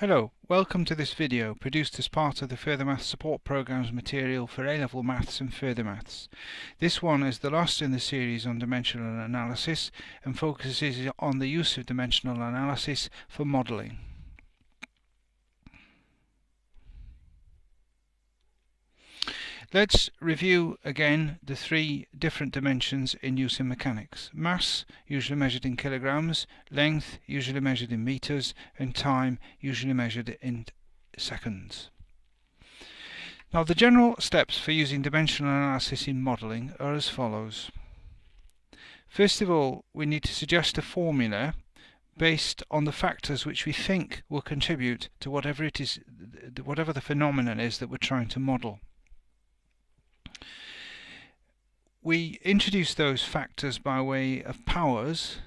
Hello, welcome to this video produced as part of the Further Maths Support Programme's material for A-Level Maths and Further Maths. This one is the last in the series on dimensional analysis and focuses on the use of dimensional analysis for modelling. Let's review again the three different dimensions in use in mechanics. Mass, usually measured in kilograms, length, usually measured in meters, and time, usually measured in seconds. Now, the general steps for using dimensional analysis in modelling are as follows. First of all, we need to suggest a formula based on the factors which we think will contribute to whatever the phenomenon is that we're trying to model. We introduce those factors by way of powers,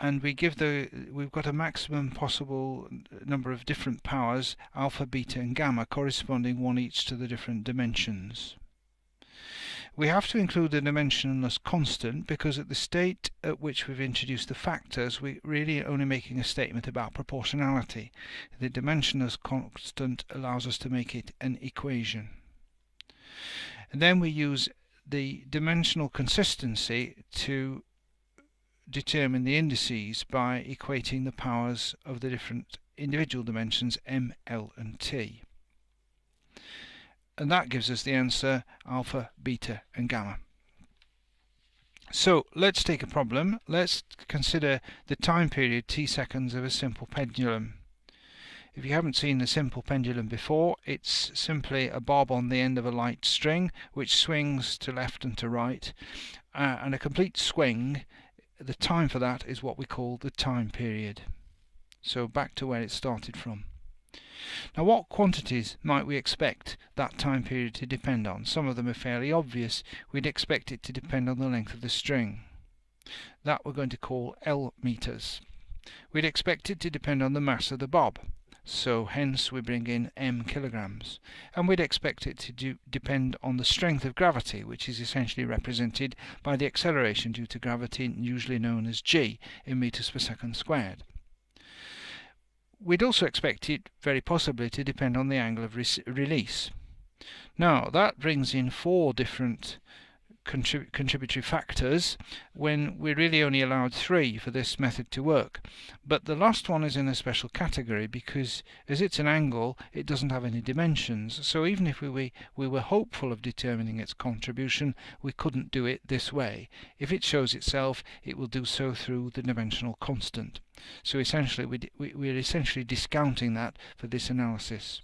and we've got a maximum possible number of different powers, alpha, beta and gamma, corresponding one each to the different dimensions. We have to include the dimensionless constant because at the state at which we've introduced the factors, we're really only making a statement about proportionality. The dimensionless constant allows us to make it an equation. And then we use the dimensional consistency to determine the indices by equating the powers of the different individual dimensions m, l and t. And that gives us the answer alpha, beta and gamma. So let's take a problem. Let's consider the time period t seconds of a simple pendulum. If you haven't seen a simple pendulum before, it's simply a bob on the end of a light string which swings to left and to right, and a complete swing, the time for that is what we call the time period. So back to where it started from. Now, what quantities might we expect that time period to depend on? Some of them are fairly obvious. We'd expect it to depend on the length of the string. That we're going to call L meters. We'd expect it to depend on the mass of the bob. So hence we bring in m kilograms, and we'd expect it to depend on the strength of gravity, which is essentially represented by the acceleration due to gravity, usually known as g in meters per second squared. We'd also expect it very possibly to depend on the angle of release. Now that brings in four different contributory factors when we're really only allowed three for this method to work. But the last one is in a special category because as it's an angle, it doesn't have any dimensions. So even if we were hopeful of determining its contribution, we couldn't do it this way. If it shows itself, it will do so through the dimensional constant. So essentially we're essentially discounting that for this analysis.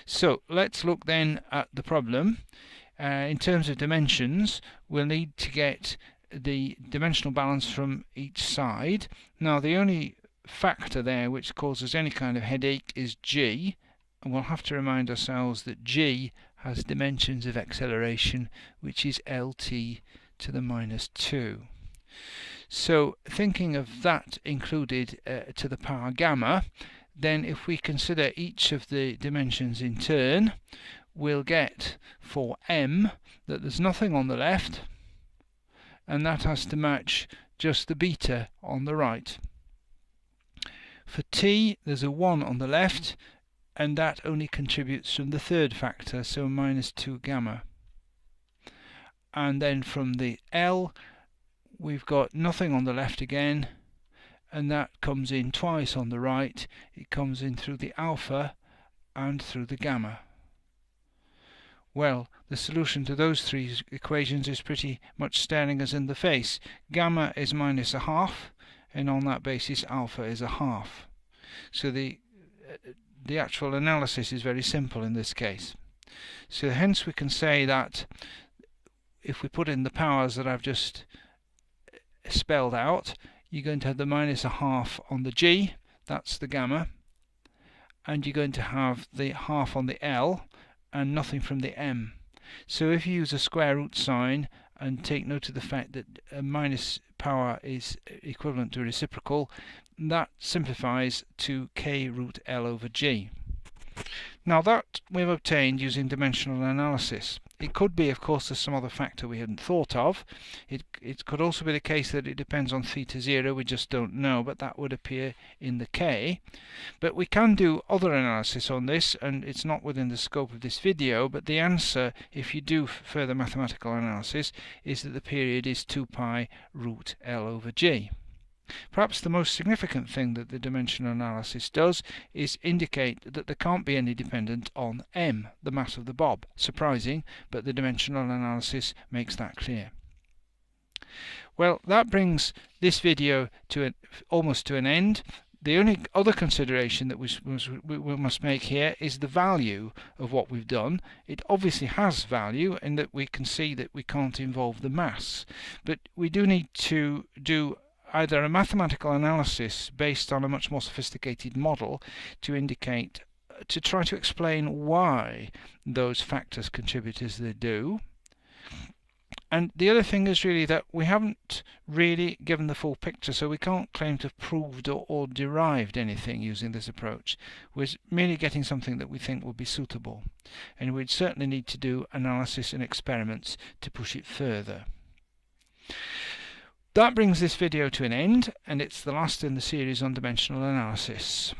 So let's look then at the problem. In terms of dimensions, we'll need to get the dimensional balance from each side. Now, the only factor there which causes any kind of headache is g, and we'll have to remind ourselves that g has dimensions of acceleration, which is lt to the minus 2. So, thinking of that included to the power gamma, then if we consider each of the dimensions in turn, we'll get for m that there's nothing on the left, and that has to match just the beta on the right. For t, there's a 1 on the left, and that only contributes from the third factor, so minus 2 gamma. And then from the L, we've got nothing on the left again, and that comes in twice on the right. It comes in through the alpha and through the gamma. Well, the solution to those three equations is pretty much staring us in the face. Gamma is minus a half, and on that basis alpha is a half. So the actual analysis is very simple in this case. So hence we can say that if we put in the powers that I've just spelled out, you're going to have the minus a half on the g, that's the gamma, and you're going to have the half on the L, and nothing from the m. So if you use a square root sign and take note of the fact that a minus power is equivalent to a reciprocal, that simplifies to k root L over g. Now that we've obtained using dimensional analysis. It could be, of course, there's some other factor we hadn't thought of. It could also be the case that it depends on theta 0, we just don't know, but that would appear in the K. But we can do other analysis on this, and it's not within the scope of this video, but the answer, if you do further mathematical analysis, is that the period is 2 pi root L over G. Perhaps the most significant thing that the dimensional analysis does is indicate that there can't be any dependence on m, the mass of the bob. Surprising, but the dimensional analysis makes that clear. Well, that brings this video to almost to an end. The only other consideration that we must make here is the value of what we've done. It obviously has value in that we can see that we can't involve the mass, but we do need to do either a mathematical analysis based on a much more sophisticated model to try to explain why those factors contribute as they do. And the other thing is really that we haven't really given the full picture, so we can't claim to have proved or derived anything using this approach. We're merely getting something that we think will be suitable, and we'd certainly need to do analysis and experiments to push it further. That brings this video to an end, and it's the last in the series on dimensional analysis.